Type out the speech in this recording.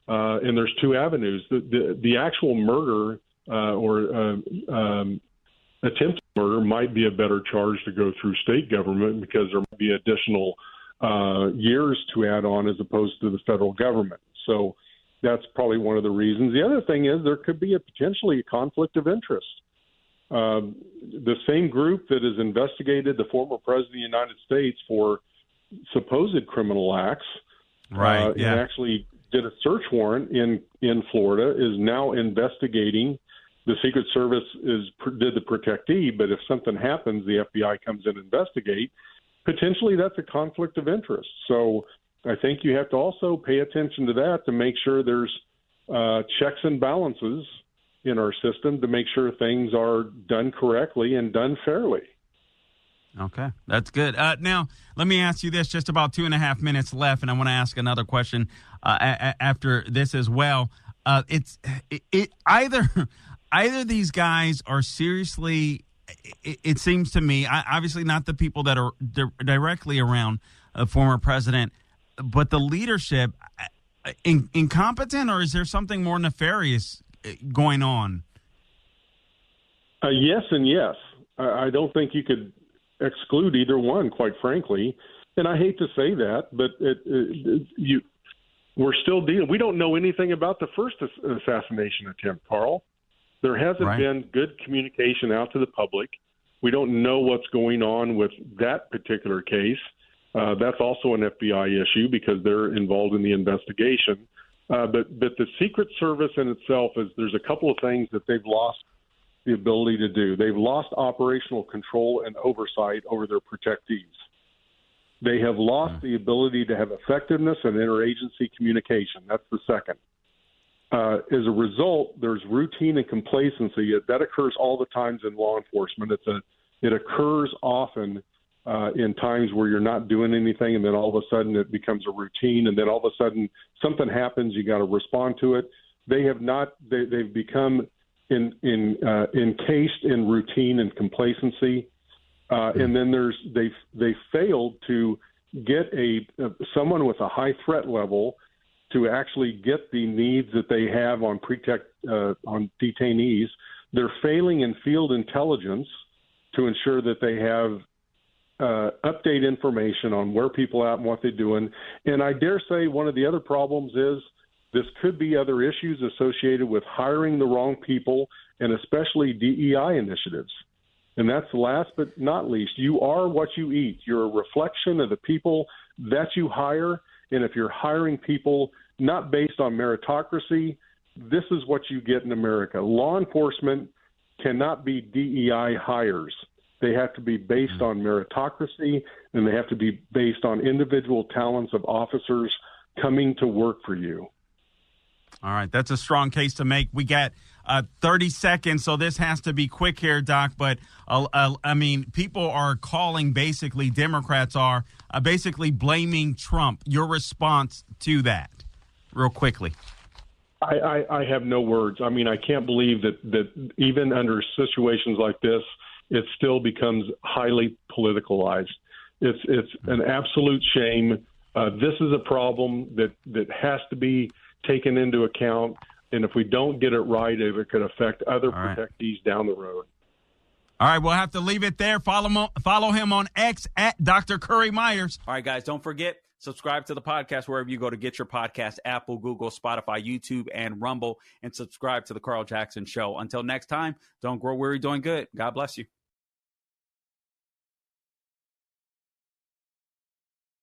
and there's two avenues. The actual murder or attempted murder might be a better charge to go through state government because there might be additional years to add on as opposed to the federal government. So that's probably one of the reasons. The other thing is there could be potentially a conflict of interest. The same group that has investigated the former president of the United States for supposed criminal acts, and actually did a search warrant in Florida, is now investigating. The Secret Service did the protectee, but if something happens, the FBI comes in and investigate. Potentially, that's a conflict of interest. So I think you have to also pay attention to that to make sure there's checks and balances in our system to make sure things are done correctly and done fairly. Okay, that's good. Now, let me ask you this, just about 2.5 minutes left, and I want to ask another question after this as well. Either these guys are seriously, it seems to me, obviously not the people that are directly around the former president, but the leadership, incompetent, or is there something more nefarious going on? Yes and yes. I don't think you could exclude either one, quite frankly. And I hate to say that, but we're still dealing. We don't know anything about the first assassination attempt, Carl. There hasn't been good communication out to the public. We don't know what's going on with that particular case. That's also an FBI issue because they're involved in the investigation. But the Secret Service in itself there's a couple of things that they've lost the ability to do. They've lost operational control and oversight over their protectees. They have lost the ability to have effectiveness and interagency communication. That's the second. As a result, there's routine and complacency. That occurs all the times in law enforcement. It occurs often in times where you're not doing anything, and then all of a sudden it becomes a routine, and then all of a sudden something happens. You got to respond to it. They've become encased in routine and complacency, and then they failed to get someone with a high threat level to actually get the needs that they have on on detainees. They're failing in field intelligence to ensure that they have update information on where people are at and what they're doing. And I dare say one of the other problems is this could be other issues associated with hiring the wrong people and especially DEI initiatives. And that's last but not least. You are what you eat. You're a reflection of the people that you hire. And if you're hiring people not based on meritocracy, this is what you get in America. Law enforcement cannot be DEI hires. They have to be based on meritocracy, and they have to be based on individual talents of officers coming to work for you. All right, that's a strong case to make. We got 30 seconds, so this has to be quick here, Doc. But, I mean, people are calling, basically, Democrats are basically blaming Trump. Your response to that, real quickly. I have no words. I mean, I can't believe that even under situations like this, it still becomes highly politicalized. It's an absolute shame. This is a problem that has to be taken into account, and if we don't get it right, it could affect other protectees down the road. All right, we'll have to leave it there. Follow him on X at Dr. Curry Myers. All right, guys, don't forget, subscribe to the podcast wherever you go to get your podcast, Apple, Google, Spotify, YouTube, and Rumble, and subscribe to The Carl Jackson Show. Until next time, don't grow weary doing good. God bless you.